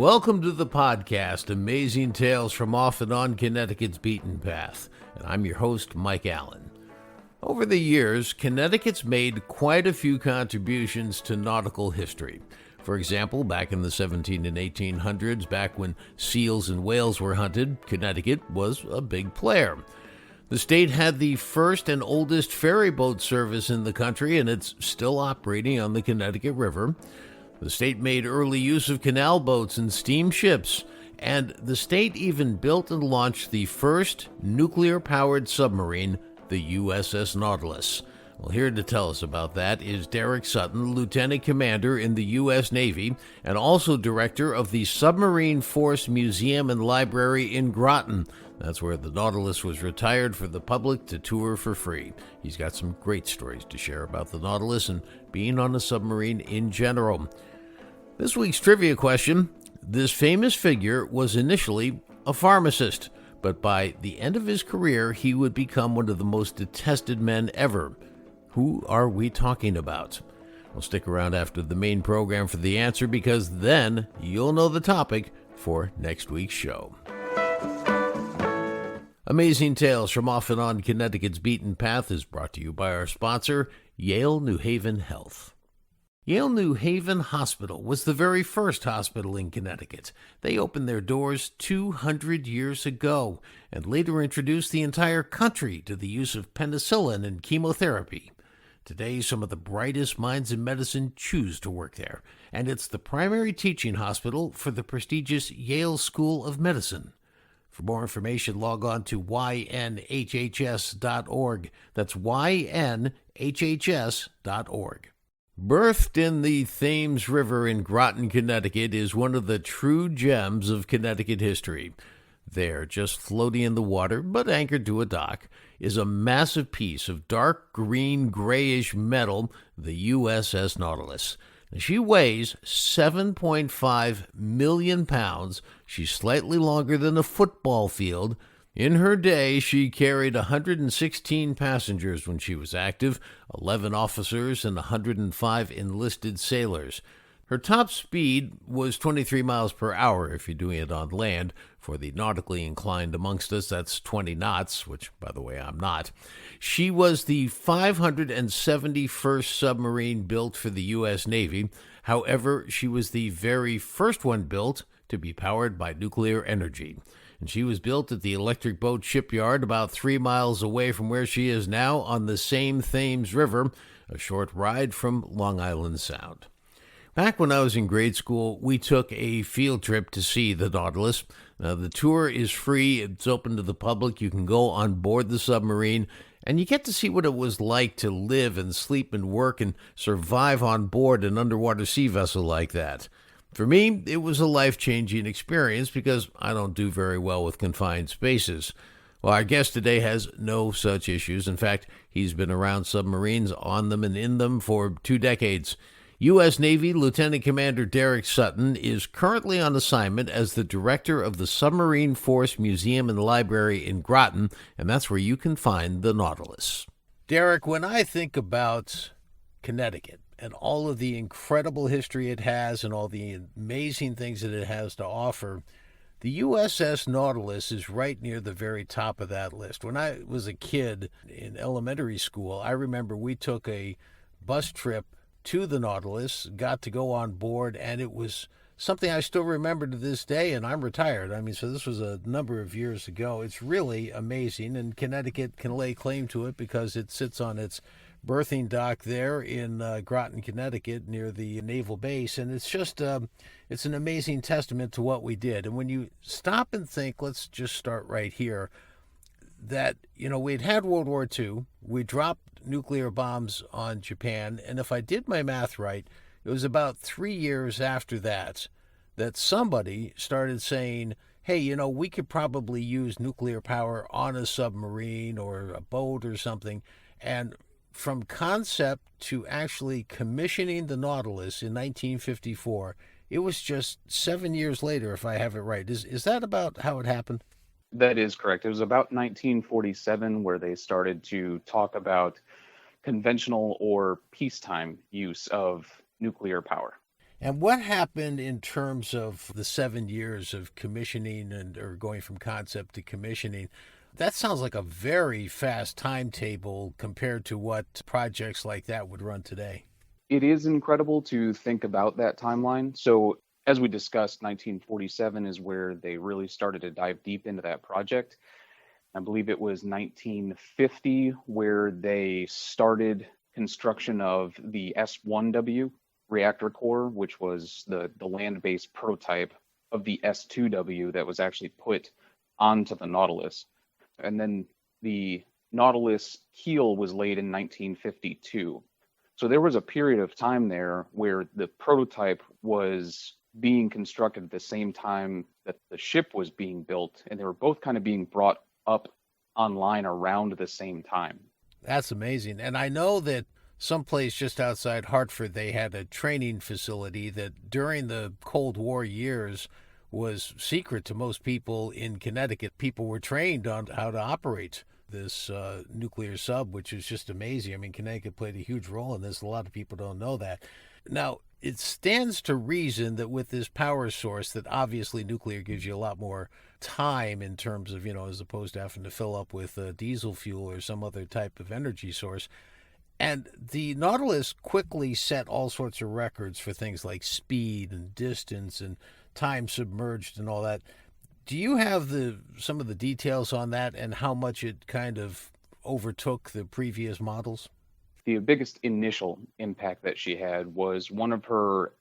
Welcome to the podcast, Amazing Tales from Off and On Connecticut's Beaten Path. And I'm your host, Mike Allen. Over the years, Connecticut's made quite a few contributions to nautical history. For example, back in the 17 and 1800s, back when seals and whales were hunted, Connecticut was a big player. The state had the first and oldest ferry boat service in the country, and it's still operating on the Connecticut River. The state made early use of canal boats and steamships, and the state even built and launched the first nuclear-powered submarine, the U.S.S. Nautilus. Well, here to tell us about that is Derek Sutton, Lieutenant Commander in the U.S. Navy, and also Director of the Submarine Force Museum and Library in Groton. That's where the Nautilus was retired for the public to tour for free. He's got some great stories to share about the Nautilus and being on a submarine in general. This week's trivia question: this famous figure was initially a pharmacist, but by the end of his career, he would become one of the most detested men ever. Who are we talking about? Well, stick around after the main program for the answer, because then you'll know the topic for next week's show. Amazing Tales from Off and On Connecticut's Beaten Path is brought to you by our sponsor, Yale New Haven Health. Yale New Haven Hospital was the very first hospital in Connecticut. They opened their doors 200 years ago and later introduced the entire country to the use of penicillin and chemotherapy. Today, some of the brightest minds in medicine choose to work there, and it's the primary teaching hospital for the prestigious Yale School of Medicine. For more information, log on to ynhhs.org. That's ynhhs.org. Berthed in the Thames River in Groton, Connecticut, is one of the true gems of Connecticut history. There, just floating in the water, but anchored to a dock, is a massive piece of dark green grayish metal, the U.S.S. Nautilus. She weighs 7.5 million pounds. She's slightly longer than a football field. In her day, she carried 116 passengers when she was active, 11 officers, and 105 enlisted sailors. Her top speed was 23 miles per hour if you're doing it on land. For the nautically inclined amongst us, that's 20 knots, which, by the way, I'm not. She was the 571st submarine built for the U.S. Navy. However, she was the very first one built to be powered by nuclear energy. And she was built at the Electric Boat Shipyard about 3 miles away from where she is now on the same Thames River, a short ride from Long Island Sound. Back when I was in grade school, we took a field trip to see the Nautilus. Now, the tour is free. It's open to the public. You can go on board the submarine, and you get to see what it was like to live and sleep and work and survive on board an underwater sea vessel like that. For me, it was a life-changing experience because I don't do very well with confined spaces. Well, our guest today has no such issues. In fact, he's been around submarines, on them and in them for 2 decades. U.S. Navy Lieutenant Commander Derek Sutton is currently on assignment as the director of the Submarine Force Museum and Library in Groton, and that's where you can find the Nautilus. Derek, when I think about Connecticut and all of the incredible history it has and all the amazing things that it has to offer, the U.S.S. Nautilus is right near the very top of that list. When I was a kid in elementary school, I remember we took a bus trip to the Nautilus, got to go on board, and it was something I still remember to this day, and I'm retired. So this was a number of years ago. It's really amazing, and Connecticut can lay claim to it because it sits on its berthing dock there in Groton, Connecticut, near the naval base, and it's just it's an amazing testament to what we did. And when you stop and think, let's just start right here, that, we'd had World War II, we dropped nuclear bombs on Japan, and if I did my math right, it was about 3 years after that somebody started saying, hey, we could probably use nuclear power on a submarine or a boat or something. And from concept to actually commissioning the Nautilus in 1954, it was just 7 years later, if I have it right. Is that about how it happened? That is correct. It was about 1947 where they started to talk about conventional or peacetime use of nuclear power. And what happened in terms of the 7 years of commissioning and or going from concept to commissioning? That sounds like a very fast timetable compared to what projects like that would run today. It is incredible to think about that timeline. So, as we discussed, 1947 is where they really started to dive deep into that project. I believe it was 1950 where they started construction of the S1W reactor core, which was the land-based prototype of the S2W that was actually put onto the Nautilus. And then the Nautilus keel was laid in 1952. So there was a period of time there where the prototype was being constructed at the same time that the ship was being built, and they were both kind of being brought up online around the same time. That's amazing. And I know that someplace just outside Hartford, they had a training facility that during the Cold War years was secret to most people in Connecticut. People were trained on how to operate this nuclear sub, which is just amazing. I mean, Connecticut played a huge role in this. A lot of people don't know that. Now, it stands to reason that with this power source, that obviously nuclear gives you a lot more time in terms of, as opposed to having to fill up with diesel fuel or some other type of energy source. And the Nautilus quickly set all sorts of records for things like speed and distance and time submerged and all that. Do you have some of the details on that and how much it kind of overtook the previous models? The biggest initial impact that she had was one of her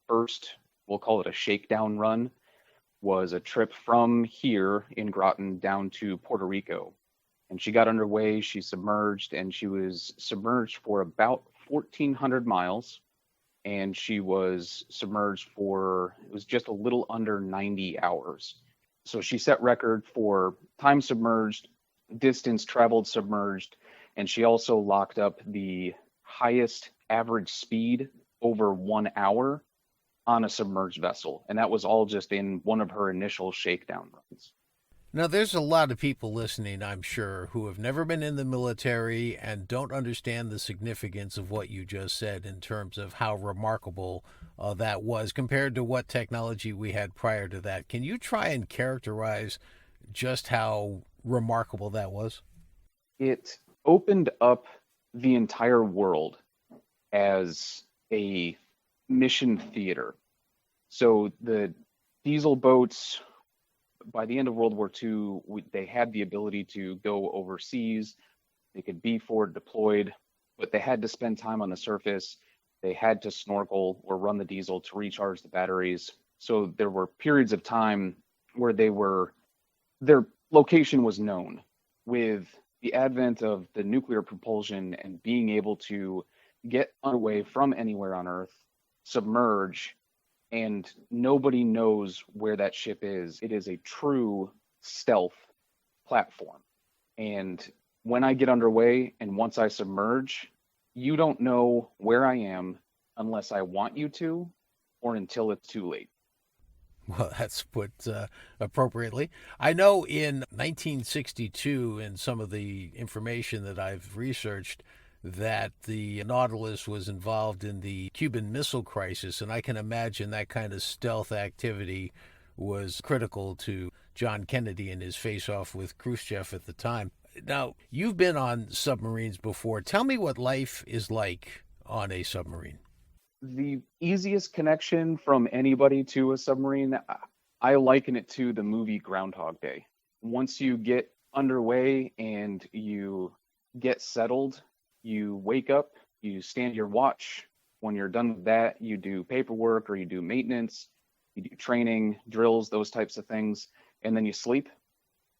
first, we'll call it a shakedown run, was a trip from here in Groton down to Puerto Rico. And she got underway, she submerged, and she was submerged for about 1,400 miles. And she was submerged it was just a little under 90 hours. So she set record for time submerged, distance traveled submerged, and she also locked up the highest average speed over 1 hour on a submerged vessel. And that was all just in one of her initial shakedown runs. Now, there's a lot of people listening, I'm sure, who have never been in the military and don't understand the significance of what you just said in terms of how remarkable that was compared to what technology we had prior to that. Can you try and characterize just how remarkable that was? It opened up the entire world as a mission theater. So the diesel boats, by the end of World War II, they had the ability to go overseas. They could be forward deployed, but they had to spend time on the surface. They had to snorkel or run the diesel to recharge the batteries. So there were periods of time where their location was known. With the advent of the nuclear propulsion and being able to get away from anywhere on Earth, submerge, and nobody knows where that ship is. It is a true stealth platform. And when I get underway and once I submerge, you don't know where I am unless I want you to or until it's too late. Well, that's put appropriately. I know in 1962, in some of the information that I've researched, that the Nautilus was involved in the Cuban Missile Crisis, and I can imagine that kind of stealth activity was critical to John Kennedy and his face-off with Khrushchev at the time. Now, you've been on submarines before. Tell me what life is like on a submarine. The easiest connection from anybody to a submarine, I liken it to the movie Groundhog Day. Once you get underway and you get settled, you wake up, you stand your watch. When you're done with that, you do paperwork or you do maintenance, you do training, drills, those types of things, and then you sleep,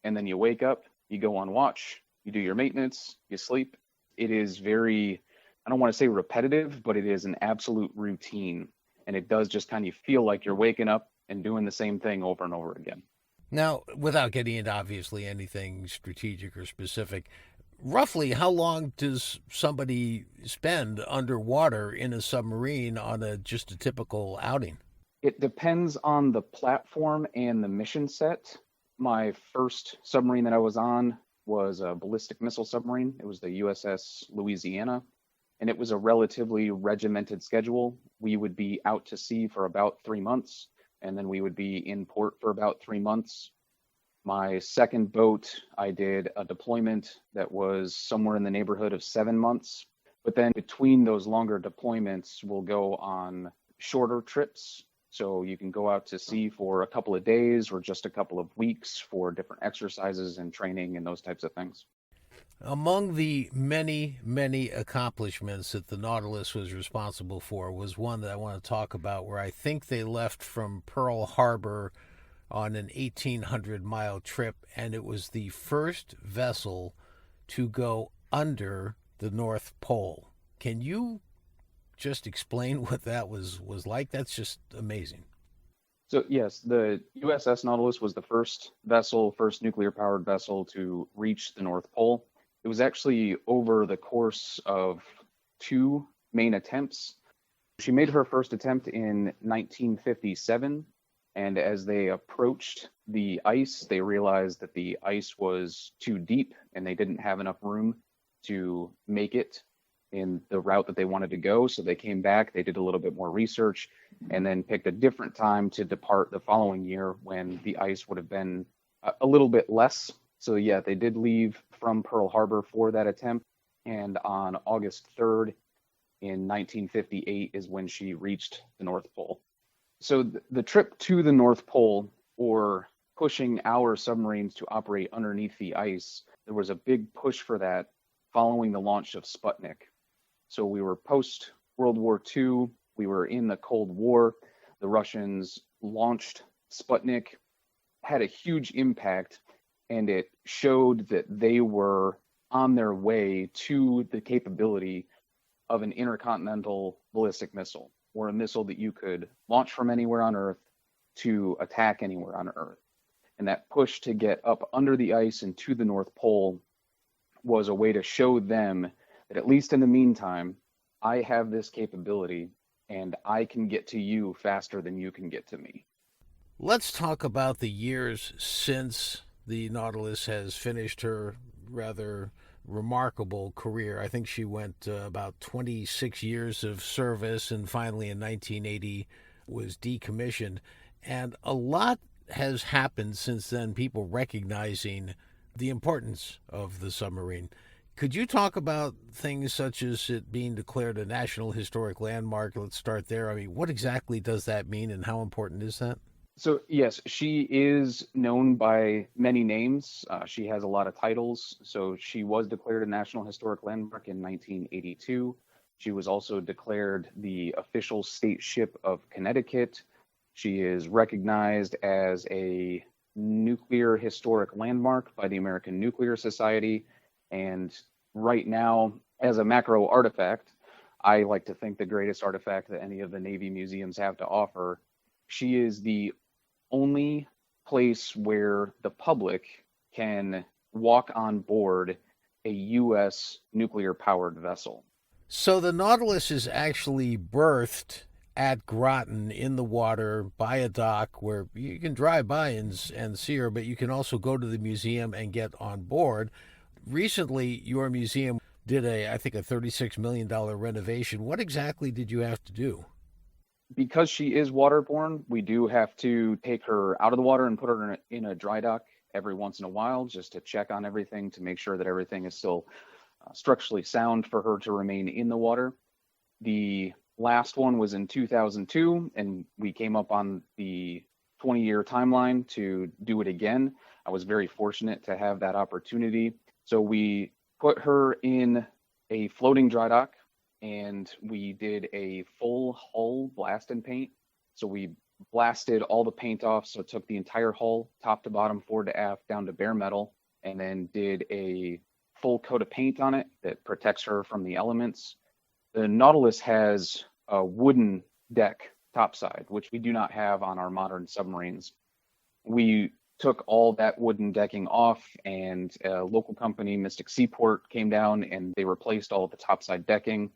and then you wake up, you go on watch, you do your maintenance, you sleep. It is very, I don't want to say repetitive, but it is an absolute routine. And it does just kind of feel like you're waking up and doing the same thing over and over again. Now, without getting into obviously anything strategic or specific, roughly how long does somebody spend underwater in a submarine on just a typical outing? It depends on the platform and the mission set. My first submarine that I was on was a ballistic missile submarine. It was the U.S.S. Louisiana. and it was a relatively regimented schedule. We would be out to sea for about 3 months, and then we would be in port for about 3 months. My second boat, I did a deployment that was somewhere in the neighborhood of 7 months. But then between those longer deployments, we'll go on shorter trips. So you can go out to sea for a couple of days or just a couple of weeks for different exercises and training and those types of things. Among the many, many accomplishments that the Nautilus was responsible for was one that I want to talk about, where I think they left from Pearl Harbor on an 1,800-mile trip, and it was the first vessel to go under the North Pole. Can you just explain what that was like? That's just amazing. So yes, the U.S.S. Nautilus was the first vessel, first nuclear-powered vessel to reach the North Pole. It was actually over the course of two main attempts. She made her first attempt in 1957, and as they approached the ice, they realized that the ice was too deep and they didn't have enough room to make it in the route that they wanted to go. So they came back, they did a little bit more research, and then picked a different time to depart the following year when the ice would have been a little bit less. So yeah, they did leave from Pearl Harbor for that attempt. And on August 3rd in 1958 is when she reached the North Pole. So the trip to the North Pole, or pushing our submarines to operate underneath the ice, there was a big push for that following the launch of Sputnik. So we were post World War II, we were in the Cold War. The Russians launched Sputnik, had a huge impact, and it showed that they were on their way to the capability of an intercontinental ballistic missile, or a missile that you could launch from anywhere on Earth to attack anywhere on Earth. And that push to get up under the ice and to the North Pole was a way to show them that, at least in the meantime, I have this capability and I can get to you faster than you can get to me. Let's talk about the years since the Nautilus has finished her rather remarkable career. I think she went about 26 years of service, and finally in 1980 was decommissioned. And a lot has happened since then, people recognizing the importance of the submarine. Could you talk about things such as it being declared a National Historic Landmark? Let's start there. I mean, what exactly does that mean, and how important is that? So yes, she is known by many names. She has a lot of titles. So she was declared a National Historic Landmark in 1982. She was also declared the official state ship of Connecticut. She is recognized as a nuclear historic landmark by the American Nuclear Society. And right now, as a macro artifact, I like to think the greatest artifact that any of the Navy museums have to offer. She is the only place where the public can walk on board a U.S. nuclear powered vessel. So the Nautilus is actually berthed at Groton in the water by a dock where you can drive by and see her, but you can also go to the museum and get on board. Recently, your museum did I think a $36 million renovation. What exactly did you have to do? Because she is waterborne, we do have to take her out of the water and put her in a dry dock every once in a while, just to check on everything, to make sure that everything is still structurally sound for her to remain in the water. The last one was in 2002, and we came up on the 20-year timeline to do it again. I was very fortunate to have that opportunity. So we put her in a floating dry dock, and we did a full hull blast and paint. So we blasted all the paint off, so it took the entire hull, top to bottom, forward to aft, down to bare metal, and then did a full coat of paint on it that protects her from the elements. The Nautilus has a wooden deck topside, which we do not have on our modern submarines. We took all that wooden decking off, and a local company, Mystic Seaport, came down and they replaced all of the topside decking.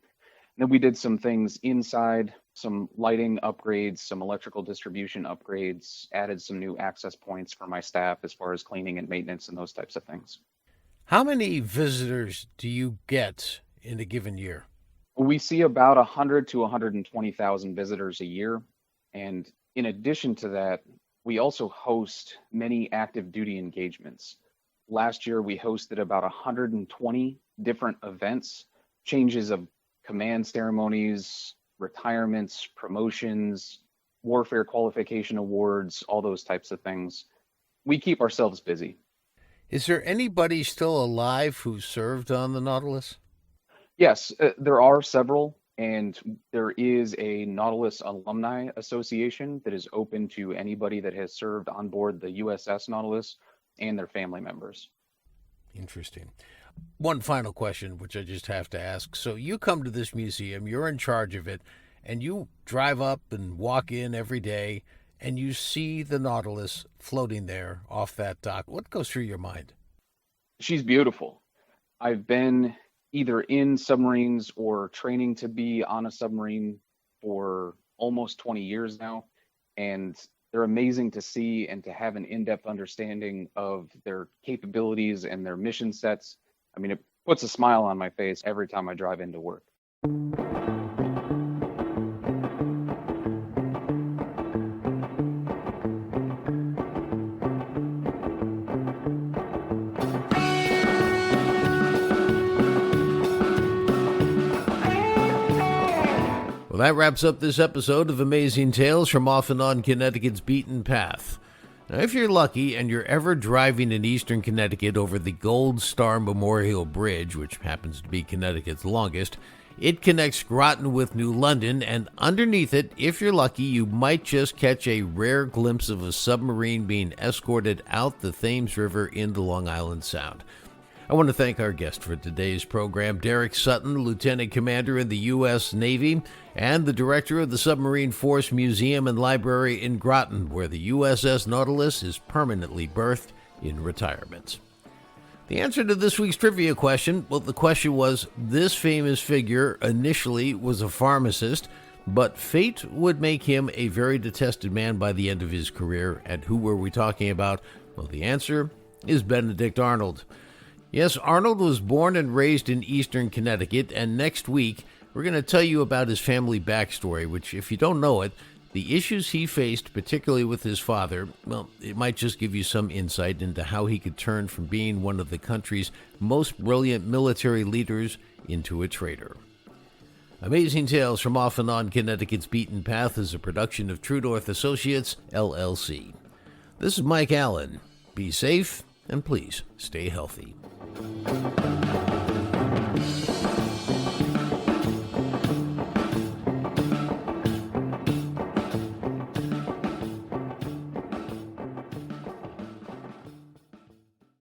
Then we did some things inside, some lighting upgrades, some electrical distribution upgrades, added some new access points for my staff as far as cleaning and maintenance and those types of things. How many visitors do you get in a given year? We see about 100 to 120,000 visitors a year. And in addition to that, we also host many active duty engagements. Last year, we hosted about 120 different events, changes of command ceremonies, retirements, promotions, warfare qualification awards, all those types of things. We keep ourselves busy. Is there anybody still alive who served on the Nautilus? Yes, there are several, and there is a Nautilus Alumni Association that is open to anybody that has served on board the U.S.S. Nautilus and their family members. Interesting. One final question, which I just have to ask. So you come to this museum, you're in charge of it, and you drive up and walk in every day, and you see the Nautilus floating there off that dock. What goes through your mind? She's beautiful. I've been either in submarines or training to be on a submarine for almost 20 years now, and they're amazing to see and to have an in-depth understanding of their capabilities and their mission sets. I mean, it puts a smile on my face every time I drive into work. Well, that wraps up this episode of Amazing Tales from Off and On Connecticut's Beaten Path. Now, if you're lucky and you're ever driving in eastern Connecticut over the Gold Star Memorial Bridge, which happens to be Connecticut's longest, it connects Groton with New London, and underneath it, if you're lucky, you might just catch a rare glimpse of a submarine being escorted out the Thames River into Long Island Sound. I want to thank our guest for today's program, Derek Sutton, Lieutenant Commander in the U.S. Navy and the Director of the Submarine Force Museum and Library in Groton, where the USS Nautilus is permanently berthed in retirement. The answer to this week's trivia question, well, the question was, this famous figure initially was a pharmacist, but fate would make him a very detested man by the end of his career. And who were we talking about? Well, the answer is Benedict Arnold. Yes, Arnold was born and raised in eastern Connecticut, and next week we're going to tell you about his family backstory, which, if you don't know it, the issues he faced, particularly with his father, well, it might just give you some insight into how he could turn from being one of the country's most brilliant military leaders into a traitor. Amazing Tales from Off and On Connecticut's Beaten Path is a production of True North Associates, LLC. This is Mike Allen. Be safe, and please stay healthy.